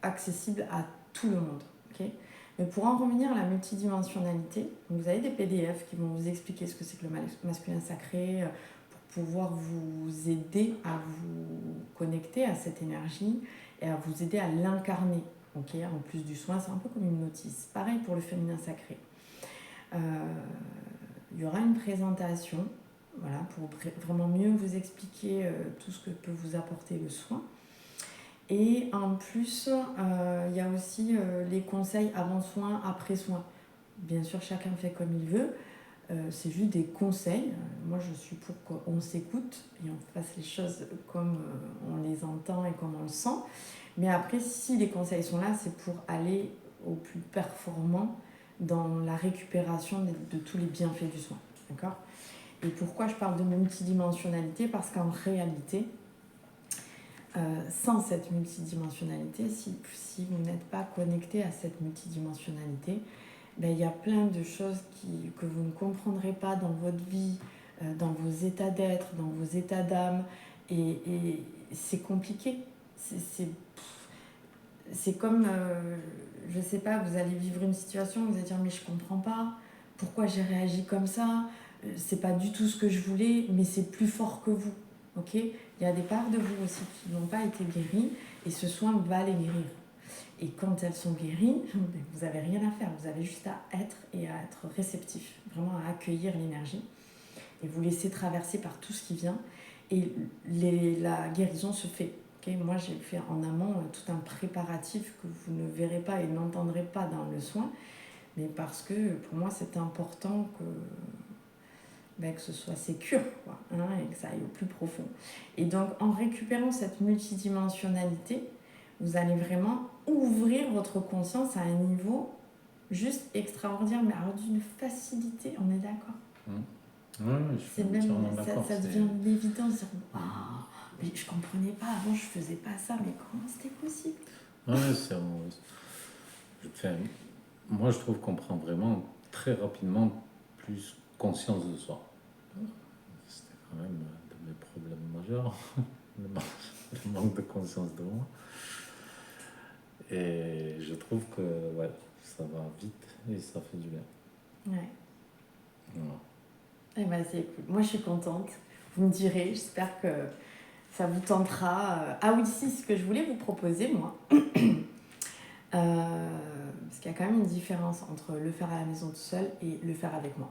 accessible à tout le monde. Okay. Mais pour en revenir à la multidimensionnalité, vous avez des PDF qui vont vous expliquer ce que c'est que le masculin sacré, pour pouvoir vous aider à vous connecter à cette énergie et à vous aider à l'incarner. Okay. En plus du soin, c'est un peu comme une notice. Pareil pour le féminin sacré. Il y aura une présentation, voilà, pour vraiment mieux vous expliquer tout ce que peut vous apporter le soin. Et en plus, il y a aussi les conseils avant soin, après soin. Bien sûr, chacun fait comme il veut. C'est juste des conseils. Moi, je suis pour qu'on s'écoute et on fasse les choses comme on les entend et comme on le sent. Mais après, si les conseils sont là, c'est pour aller au plus performant dans la récupération de tous les bienfaits du soin. D'accord ? Et pourquoi je parle de multidimensionnalité ? Parce qu'en réalité, sans cette multidimensionnalité, si vous n'êtes pas connecté à cette multidimensionnalité, ben, il y a plein de choses que vous ne comprendrez pas dans votre vie, dans vos états d'être, dans vos états d'âme, et c'est compliqué. C'est comme, je sais pas, vous allez vivre une situation, vous allez dire mais je comprends pas, pourquoi j'ai réagi comme ça, c'est pas du tout ce que je voulais, mais c'est plus fort que vous. Okay, il y a des parts de vous aussi qui n'ont pas été guéries et ce soin va les guérir. Et quand elles sont guéries, vous n'avez rien à faire, vous avez juste à être et à être réceptif, vraiment à accueillir l'énergie et vous laisser traverser par tout ce qui vient et la guérison se fait. Okay, moi j'ai fait en amont tout un préparatif que vous ne verrez pas et n'entendrez pas dans le soin, mais parce que pour moi c'est important que ce soit sécure, quoi, hein, et que ça aille au plus profond. Et donc, en récupérant cette multidimensionnalité, vous allez vraiment ouvrir votre conscience à un niveau juste extraordinaire, mais alors d'une facilité, on est d'accord ? Oui, je suis entièrement d'accord. Ça devient une évidence. Mais je comprenais pas, avant je faisais pas ça, mais comment c'était possible ? Moi, je trouve qu'on prend vraiment très rapidement plus conscience de soi. C'était quand même un de mes problèmes majeurs, le manque de conscience de moi. Et je trouve que ouais, ça va vite et ça fait du bien. Ouais. Voilà. Eh ben, c'est cool. Moi, je suis contente. Vous me direz, j'espère que ça vous tentera. Ah oui, si, ce que je voulais vous proposer, moi, parce qu'il y a quand même une différence entre le faire à la maison tout seul et le faire avec moi.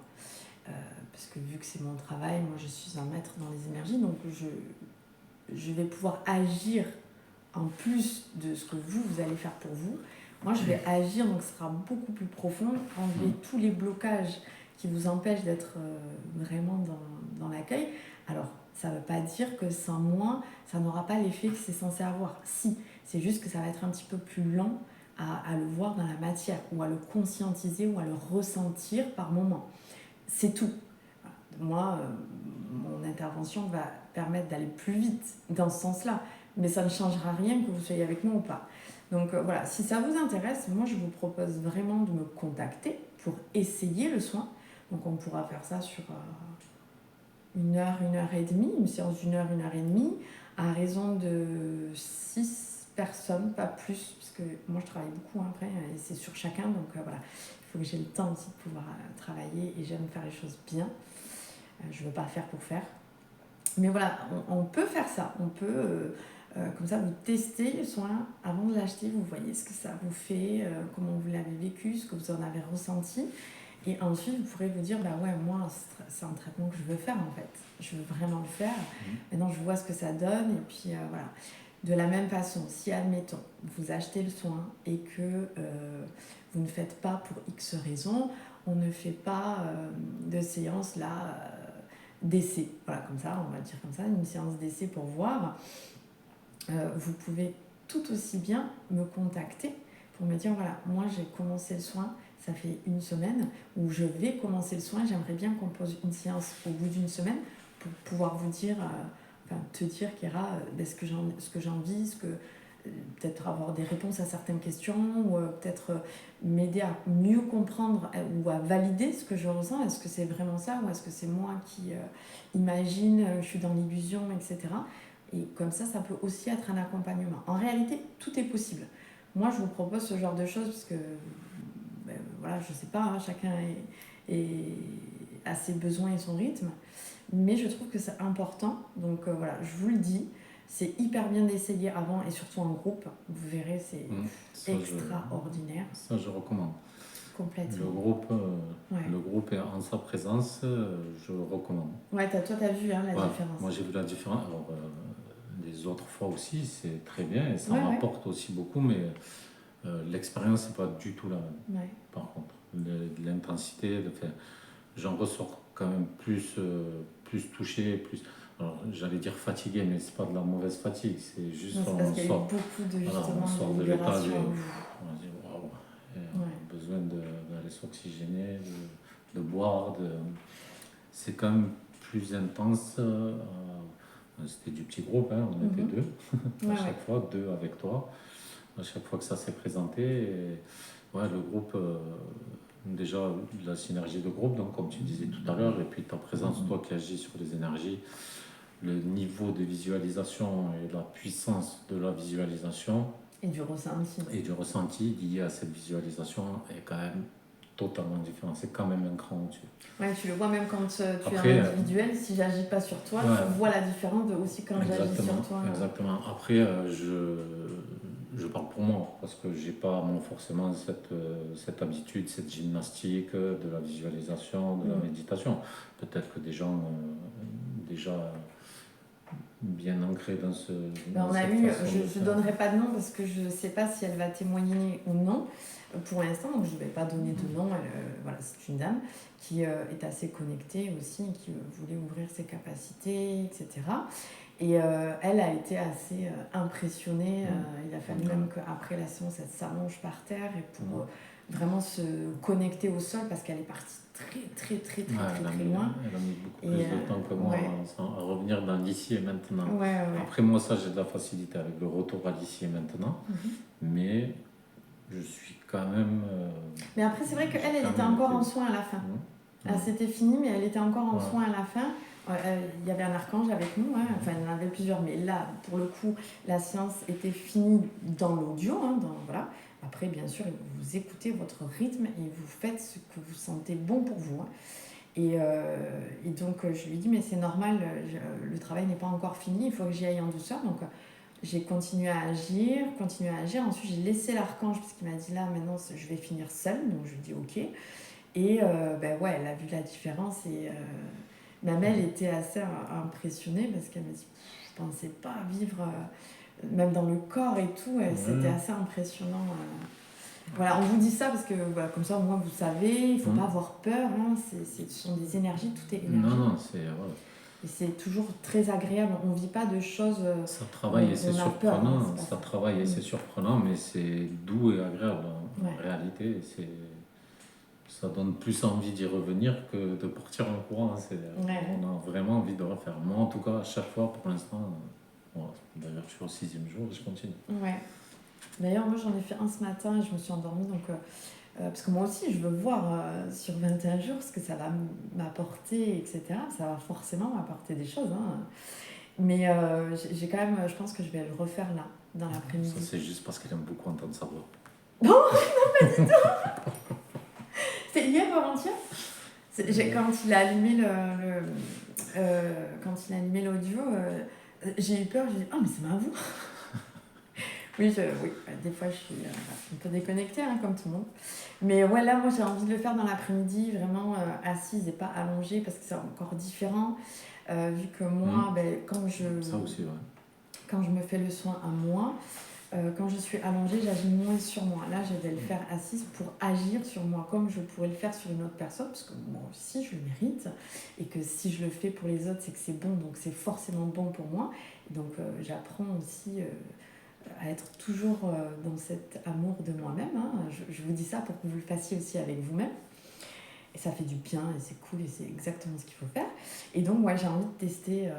Parce que vu que c'est mon travail, moi je suis un maître dans les énergies, donc je vais pouvoir agir en plus de ce que vous allez faire pour vous. Moi je vais agir, donc ce sera beaucoup plus profond, enlever tous les blocages qui vous empêchent d'être vraiment dans l'accueil. Alors ça ne veut pas dire que sans moi, ça n'aura pas l'effet que c'est censé avoir. Si, c'est juste que ça va être un petit peu plus lent à le voir dans la matière, ou à le conscientiser, ou à le ressentir par moment. C'est tout. Moi, mon intervention va permettre d'aller plus vite dans ce sens-là, mais ça ne changera rien que vous soyez avec moi ou pas. Donc voilà, si ça vous intéresse, moi je vous propose vraiment de me contacter pour essayer le soin. Donc on pourra faire ça sur 1 heure, 1 heure et demie, une séance d'1 heure, 1 heure et demie, à raison de 6 personnes, pas plus, parce que moi je travaille beaucoup après, et c'est sur chacun, donc voilà. Il faut que j'ai le temps aussi de pouvoir travailler et j'aime faire les choses bien. Je ne veux pas faire pour faire. Mais voilà, on peut faire ça. On peut Comme ça, vous testez le soin avant de l'acheter, vous voyez ce que ça vous fait, comment vous l'avez vécu, ce que vous en avez ressenti. Et ensuite, vous pourrez vous dire, bah ouais, moi, c'est un traitement que je veux faire en fait. Je veux vraiment le faire. Maintenant, je vois ce que ça donne. Et puis voilà. De la même façon, si admettons, vous achetez le soin et que vous ne faites pas pour X raisons, on ne fait pas de séance là d'essai. Voilà, comme ça, on va dire comme ça, une séance d'essai pour voir. Vous pouvez tout aussi bien me contacter pour me dire, voilà, moi j'ai commencé le soin, ça fait une semaine, ou je vais commencer le soin, j'aimerais bien qu'on pose une séance au bout d'une semaine pour pouvoir vous dire, te dire, Kéra, ce que j'ai envie, peut-être avoir des réponses à certaines questions, ou peut-être m'aider à mieux comprendre ou à valider ce que je ressens. Est-ce que c'est vraiment ça, ou est-ce que c'est moi qui imagine, je suis dans l'illusion, etc. Et comme ça peut aussi être un accompagnement. En réalité, tout est possible. Moi, je vous propose ce genre de choses parce que, voilà, je sais pas, hein, chacun a ses besoins et son rythme. Mais je trouve que c'est important. Donc voilà, je vous le dis, c'est hyper bien d'essayer avant et surtout en groupe. Vous verrez, c'est extraordinaire. Ça, je recommande. Complètement. Le groupe est en sa présence, je recommande. Ouais, toi, t'as vu la différence. Moi, j'ai vu la différence. Alors, les autres fois aussi, c'est très bien et ça m'apporte aussi beaucoup, mais l'expérience n'est pas du tout la même. Ouais. Par contre, l'intensité, j'en ressors quand même plus touché, plus. Alors, j'allais dire fatigué, mais c'est pas de la mauvaise fatigue, c'est juste parce qu'il y a eu beaucoup de justement on sort de l'état on dit waouh, on a besoin d'aller s'oxygéner, de boire, c'est quand même plus intense. C'était du petit groupe, hein, on était deux, à chaque fois, deux avec toi, à chaque fois que ça s'est présenté. Et, le groupe, déjà la synergie de groupe, donc comme tu disais tout à l'heure, et puis ta présence, toi qui agis sur les énergies, le niveau de visualisation et la puissance de la visualisation. Et du ressenti lié à cette visualisation est quand même totalement différent. C'est quand même un cran au-dessus. Ouais, tu le vois même quand tu es en individuel, si j'agis pas sur toi, tu vois la différence de aussi quand j'agis sur toi. Exactement. Après, je parle pour moi, parce que j'ai pas forcément cette habitude, cette gymnastique de la visualisation, de la méditation. Peut-être que des gens déjà bien ancrés dans ce... on a eu, je ne donnerai pas de nom parce que je ne sais pas si elle va témoigner ou non pour l'instant, donc je ne vais pas donner de nom. Voilà, c'est une dame qui est assez connectée aussi, qui voulait ouvrir ses capacités, etc. Et elle a été assez impressionnée. Il a fallu même qu'après la séance, elle s'allonge par terre et pour vraiment se connecter au sol parce qu'elle est partie très loin. Elle a mis beaucoup plus de temps que moi à revenir dans l'ici et maintenant. Après, moi, ça, j'ai de la facilité avec le retour à l'ici et maintenant. Mais je suis quand même... Mais après, c'est vrai qu'elle était encore en soins à la fin. C'était fini, mais elle était encore en soins à la fin. Il y avait un archange avec nous, enfin il y en avait plusieurs, mais là, pour le coup, la séance était finie dans l'audio, voilà. Après, bien sûr, vous écoutez votre rythme et vous faites ce que vous sentez bon pour vous. Et donc, je lui dis, mais c'est normal, le travail n'est pas encore fini, il faut que j'y aille en douceur. Donc, j'ai continué à agir. Ensuite, j'ai laissé l'archange parce qu'il m'a dit, là, maintenant, je vais finir seule. Donc, je lui dis, ok. Et elle a vu la différence et... Même elle était assez impressionnée parce qu'elle m'a dit je ne pensais pas vivre, même dans le corps et tout, c'était assez impressionnant. Voilà, on vous dit ça parce que voilà, comme ça au moins vous savez, il ne faut pas avoir peur, ce sont des énergies, tout est énergie. Non, et c'est toujours très agréable, on ne vit pas de choses. Ça travaille et c'est surprenant, c'est surprenant, mais c'est doux et agréable en réalité. Ça donne plus envie d'y revenir que de partir en courant. On a vraiment envie de refaire. Moi, en tout cas, à chaque fois, pour l'instant, d'ailleurs, je suis au 6e jour et je continue. Ouais. D'ailleurs, moi, j'en ai fait un ce matin et je me suis endormie. Donc, parce que moi aussi, je veux voir sur 21 jours ce que ça va m'apporter, etc. Ça va forcément m'apporter des choses. Mais j'ai quand même, je pense que je vais le refaire là, dans l'après-midi. Ça, c'est juste parce qu'elle aime beaucoup entendre sa voix. Non, pas du tout. C'était hier ou avant-hier ? Quand il a allumé l'audio, J'ai eu peur, j'ai dit, ah, mais c'est ma voix. Oui, oui, des fois je suis un peu déconnectée, hein, comme tout le monde. Mais ouais, là, moi j'ai envie de le faire dans l'après-midi, vraiment assise et pas allongée, parce que c'est encore différent. Vu que moi, ben, Ça aussi, ouais. quand je me fais le soin à moi, quand je suis allongée, j'agis moins sur moi. Là, je vais le faire assise pour agir sur moi, comme je pourrais le faire sur une autre personne, parce que moi aussi, je le mérite. Et que si je le fais pour les autres, c'est que c'est bon, donc c'est forcément bon pour moi. Et donc, j'apprends aussi à être toujours dans cet amour de moi-même. Hein. Je vous dis ça pour que vous le fassiez aussi avec vous-même. Et ça fait du bien, et c'est cool, et c'est exactement ce qu'il faut faire. Et donc, moi, j'ai envie de tester,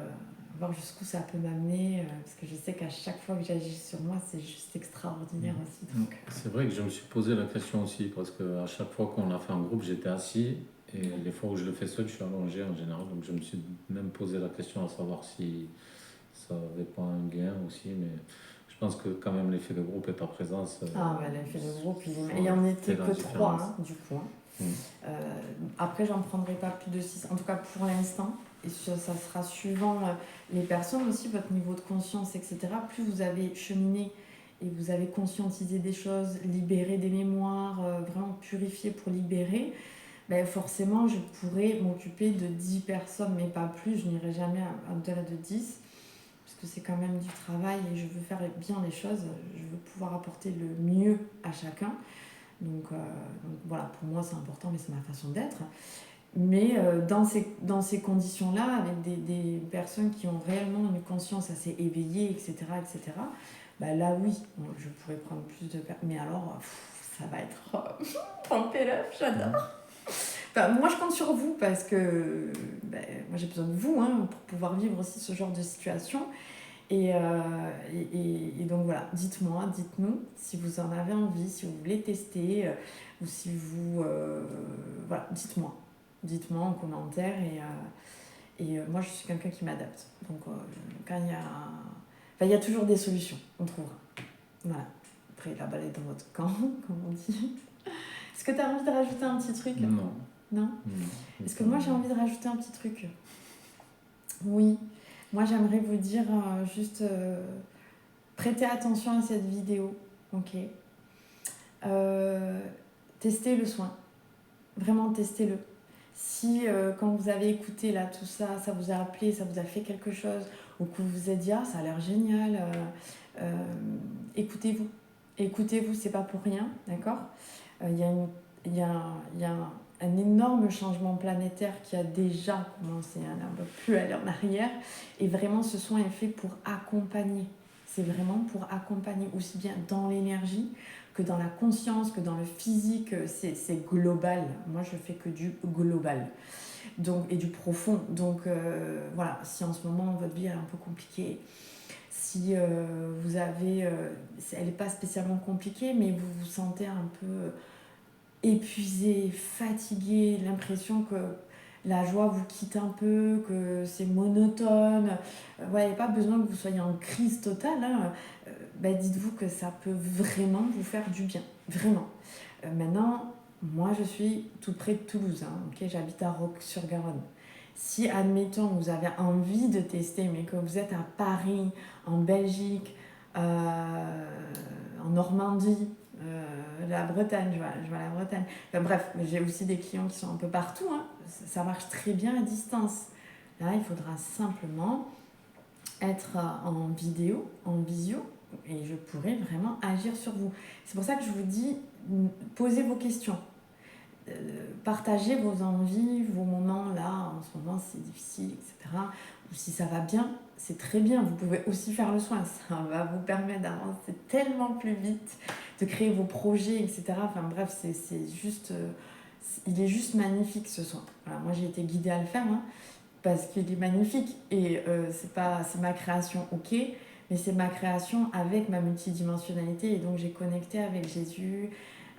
voir jusqu'où ça peut m'amener, parce que je sais qu'à chaque fois que j'agis sur moi, c'est juste extraordinaire aussi. Donc, c'est vrai que je me suis posé la question aussi, parce qu'à chaque fois qu'on l'a fait en groupe, j'étais assis, et les fois où je le fais seul, je suis allongé en général. Donc je me suis même posé la question à savoir si ça n'avait pas un lien aussi, mais je pense que quand même l'effet de groupe et ta présence. ah, ouais, l'effet de groupe, il y en était que 3, hein, du coup. Hein. Après, j'en prendrai pas plus de 6, en tout cas pour l'instant. Et ça sera suivant les personnes aussi, votre niveau de conscience, etc. Plus vous avez cheminé et vous avez conscientisé des choses, libéré des mémoires, vraiment purifié pour libérer, ben forcément, je pourrais m'occuper de 10 personnes, mais pas plus. Je n'irai jamais au-delà de 10, parce que c'est quand même du travail et je veux faire bien les choses. Je veux pouvoir apporter le mieux à chacun. Donc voilà, pour moi c'est important, mais c'est ma façon d'être. Mais dans ces conditions-là, avec des personnes qui ont réellement une conscience assez éveillée, etc., bah là oui, je pourrais prendre plus de personnes. Mais alors, ça va être tremper l'œuf, j'adore. Enfin, moi je compte sur vous parce que moi j'ai besoin de vous hein, pour pouvoir vivre aussi ce genre de situation. Et donc voilà, dites-nous si vous en avez envie, si vous voulez tester, ou si vous... voilà, dites-moi. Dites-moi en commentaire. Et moi, je suis quelqu'un qui m'adapte. Donc, quand il y a... Enfin, il y a toujours des solutions, on trouvera. Voilà. Après, la balle est dans votre camp, comme on dit. Est-ce que tu as envie de rajouter un petit truc? Non. Non. Est-ce que moi, j'ai envie de rajouter un petit truc? Oui. Moi, j'aimerais vous dire juste... prêtez attention à cette vidéo, ok. Testez le soin, vraiment testez-le. Si quand vous avez écouté là tout ça, ça vous a appelé, ça vous a fait quelque chose, ou que vous vous êtes dit ah ça a l'air génial, écoutez-vous, c'est pas pour rien, d'accord. Il y a un énorme changement planétaire qui a déjà commencé, on ne va plus aller en arrière, et vraiment ce soin est fait pour accompagner. C'est vraiment pour accompagner aussi bien dans l'énergie que dans la conscience, que dans le physique, c'est global. Moi, je fais que du global donc, et du profond. Donc voilà, si en ce moment votre vie est un peu compliquée, si vous avez... elle n'est pas spécialement compliquée, mais vous vous sentez un peu épuisé, fatigué, l'impression que la joie vous quitte un peu, que c'est monotone. Il n'y a pas besoin que vous soyez en crise totale. Hein. Dites-vous que ça peut vraiment vous faire du bien. Vraiment. Maintenant, moi je suis tout près de Toulouse. Hein, okay, j'habite à Roques-sur-Garonne. Si, admettons, vous avez envie de tester, mais que vous êtes à Paris, en Belgique, en Normandie, la Bretagne, je vais à la Bretagne. Enfin, bref, j'ai aussi des clients qui sont un peu partout. Hein. Ça marche très bien à distance. Là, il faudra simplement être en vidéo, en visio, et je pourrai vraiment agir sur vous. C'est pour ça que je vous dis, posez vos questions. Partagez vos envies, vos moments là, en ce moment c'est difficile, etc. Ou si ça va bien, c'est très bien. Vous pouvez aussi faire le soin. Ça va vous permettre d'avancer tellement plus vite, de créer vos projets, etc. Enfin bref, c'est juste... il est juste magnifique ce soin. Voilà, moi j'ai été guidée à le faire hein, parce qu'il est magnifique. Et c'est ma création, ok, mais c'est ma création avec ma multidimensionnalité. Et donc j'ai connecté avec Jésus,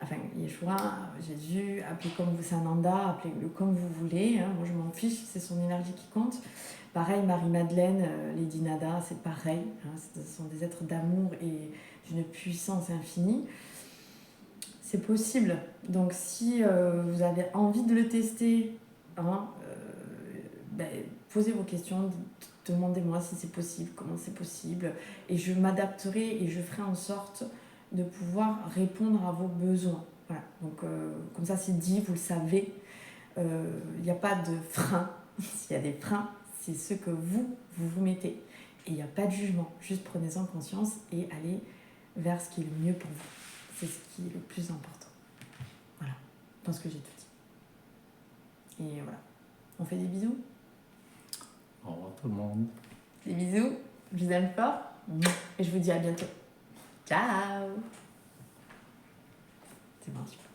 enfin Yeshua, Jésus, appelez comme vous Sananda, appelez-le comme vous voulez, hein. Moi je m'en fiche, c'est son énergie qui compte. Pareil, Marie-Madeleine, Lady Nada, c'est pareil, hein. Ce sont des êtres d'amour et d'une puissance infinie. C'est possible, donc si vous avez envie de le tester, hein, posez vos questions, demandez-moi si c'est possible, comment c'est possible. Et je m'adapterai et je ferai en sorte de pouvoir répondre à vos besoins. Voilà. Donc, comme ça, c'est dit, vous le savez. Il n'y a pas de frein. S'il y a des freins, c'est ce que vous mettez. Et il n'y a pas de jugement. Juste prenez-en conscience et allez vers ce qui est le mieux pour vous. C'est ce qui est le plus important. Voilà. Je pense que j'ai tout dit. Et voilà. On fait des bisous. Au revoir tout le monde. Des bisous. Je vous aime fort. Et je vous dis à bientôt. Ciao. C'est bon, super.